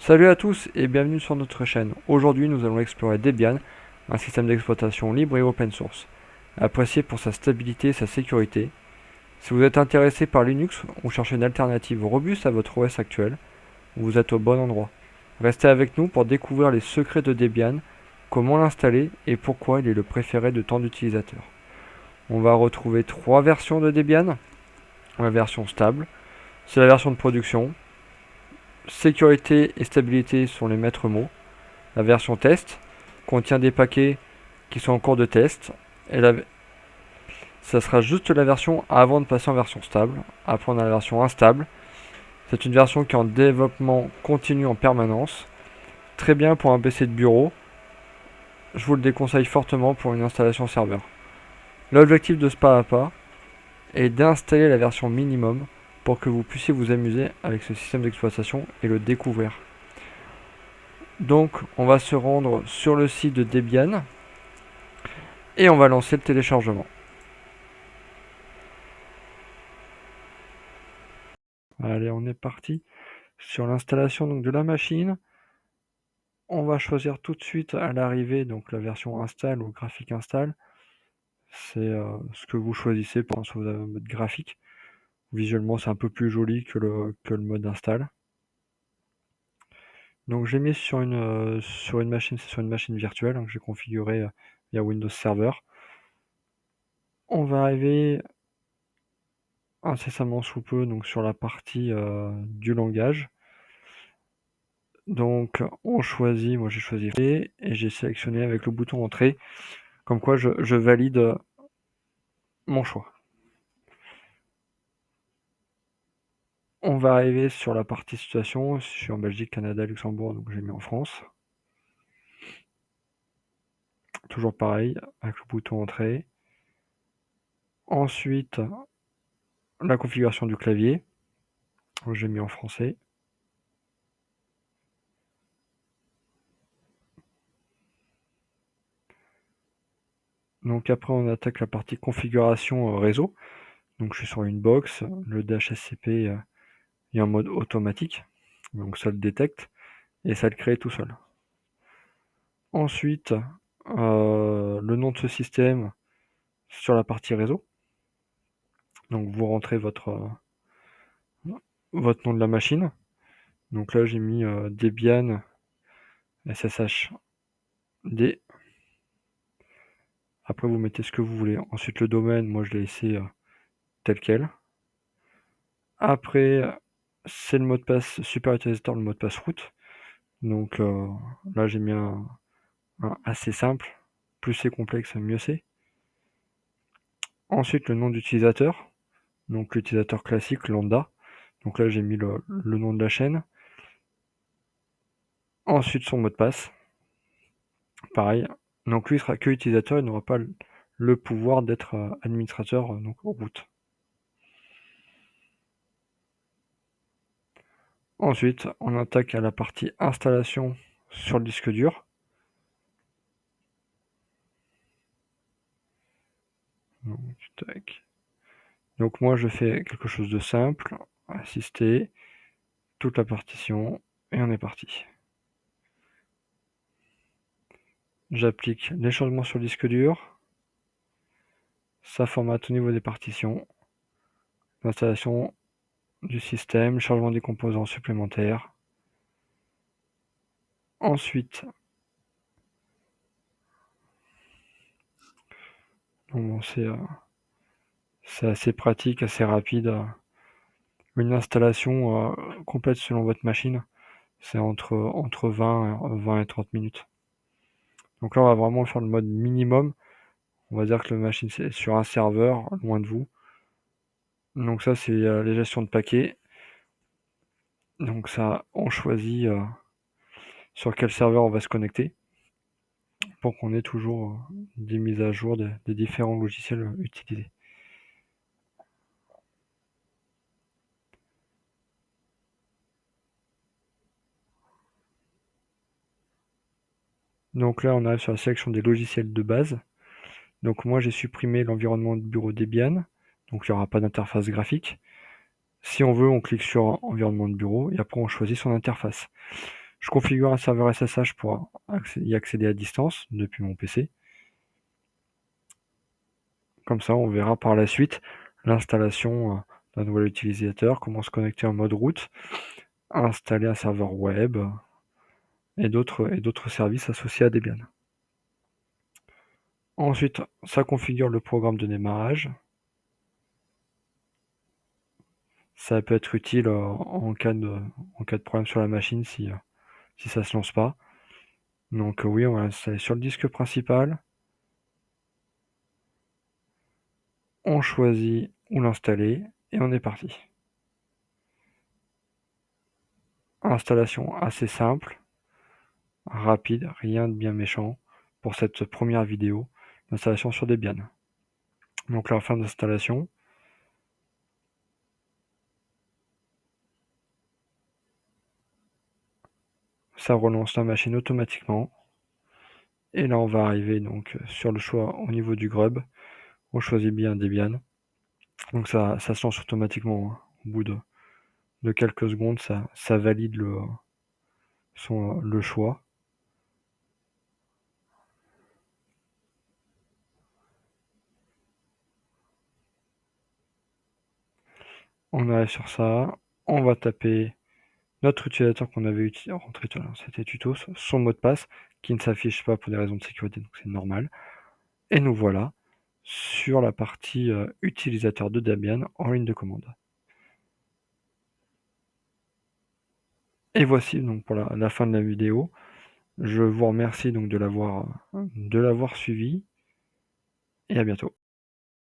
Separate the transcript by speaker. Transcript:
Speaker 1: Salut à tous et bienvenue sur notre chaîne. Aujourd'hui, nous allons explorer Debian, un système d'exploitation libre et open source, apprécié pour sa stabilité et sa sécurité. Si vous êtes intéressé par Linux ou cherchez une alternative robuste à votre OS actuel, vous êtes au bon endroit. Restez avec nous pour découvrir les secrets de Debian, comment l'installer et pourquoi il est le préféré de tant d'utilisateurs. On va retrouver trois versions de Debian. La version stable, c'est la version de production. Sécurité et stabilité sont les maîtres mots. La version test contient des paquets qui sont en cours de test. Et ça sera juste la version avant de passer en version stable. Après, on a la version instable. C'est une version qui est en développement continu en permanence. Très bien pour un PC de bureau. Je vous le déconseille fortement pour une installation serveur. L'objectif de ce pas à pas est d'installer la version minimum pour que vous puissiez vous amuser avec ce système d'exploitation et le découvrir. Donc, on va se rendre sur le site de Debian et on va lancer le téléchargement. Allez, on est parti sur l'installation donc de la machine. On va choisir tout de suite à l'arrivée donc la version install ou graphique install. C'est ce que vous choisissez pour si vous avez un mode graphique. Visuellement, c'est un peu plus joli que le mode install. Donc j'ai mis sur une machine, c'est sur une machine virtuelle que j'ai configurée via Windows Server. On va arriver incessamment sous peu donc sur la partie du langage. Donc on choisit, moi j'ai choisi et j'ai sélectionné avec le bouton entrée, comme quoi je valide mon choix. On va arriver sur la partie situation. Je suis en Belgique, Canada, Luxembourg, donc j'ai mis en France. Toujours pareil, avec le bouton entrée. Ensuite, la configuration du clavier. J'ai mis en français. Donc après, on attaque la partie configuration réseau. Donc je suis sur une box. Le DHCP est en mode automatique. Donc ça le détecte et ça le crée tout seul. Ensuite, le nom de ce système sur la partie réseau. Donc vous rentrez votre nom de la machine. Donc là j'ai mis Debian SSHD. Après vous mettez ce que vous voulez. Ensuite le domaine, moi je l'ai laissé tel quel. Après c'est le mot de passe super utilisateur, le mot de passe root. Donc là j'ai mis un assez simple. Plus c'est complexe, mieux c'est. Ensuite le nom d'utilisateur. Donc l'utilisateur classique, lambda. Donc là j'ai mis le nom de la chaîne. Ensuite son mot de passe. Pareil. Donc lui il sera que utilisateur, il n'aura pas le pouvoir d'être administrateur donc root. Ensuite, on attaque à la partie installation sur le disque dur. Donc moi je fais quelque chose de simple, assister, toute la partition, et on est parti. J'applique les changements sur le disque dur, ça formate au niveau des partitions, l'installation du système, chargement des composants supplémentaires. Ensuite, bon, c'est assez pratique, assez rapide. Une installation complète selon votre machine, c'est entre 20 et 30 minutes. Donc là, on va vraiment faire le mode minimum. On va dire que la machine c'est sur un serveur, loin de vous. Donc ça, c'est les gestions de paquets. Donc ça, on choisit sur quel serveur on va se connecter pour qu'on ait toujours des mises à jour des différents logiciels utilisés. Donc là, on arrive sur la sélection des logiciels de base. Donc moi, j'ai supprimé l'environnement de bureau Debian. Donc il n'y aura pas d'interface graphique. Si on veut, on clique sur environnement de bureau et après on choisit son interface. Je configure un serveur SSH pour y accéder à distance depuis mon PC. Comme ça, on verra par la suite l'installation d'un nouvel utilisateur, comment se connecter en mode route, installer un serveur web et d'autres services associés à Debian. Ensuite, ça configure le programme de démarrage. Ça peut être utile en cas de problème sur la machine si ça se lance pas. Donc oui, on va l'installer sur le disque principal. On choisit où l'installer et on est parti. Installation assez simple, rapide, rien de bien méchant pour cette première vidéo d'installation sur Debian. Donc là, fin d'installation. Ça relance la machine automatiquement. Et là, on va arriver donc sur le choix au niveau du grub. On choisit bien Debian. Donc ça se lance automatiquement, hein. Au bout de quelques secondes, ça valide le choix. On arrive sur ça. On va taper notre utilisateur qu'on avait rentré, c'était tutos, son mot de passe qui ne s'affiche pas pour des raisons de sécurité, donc c'est normal. Et nous voilà sur la partie utilisateur de Debian en ligne de commande. Et voici donc pour la fin de la vidéo. Je vous remercie donc de l'avoir suivi et à bientôt.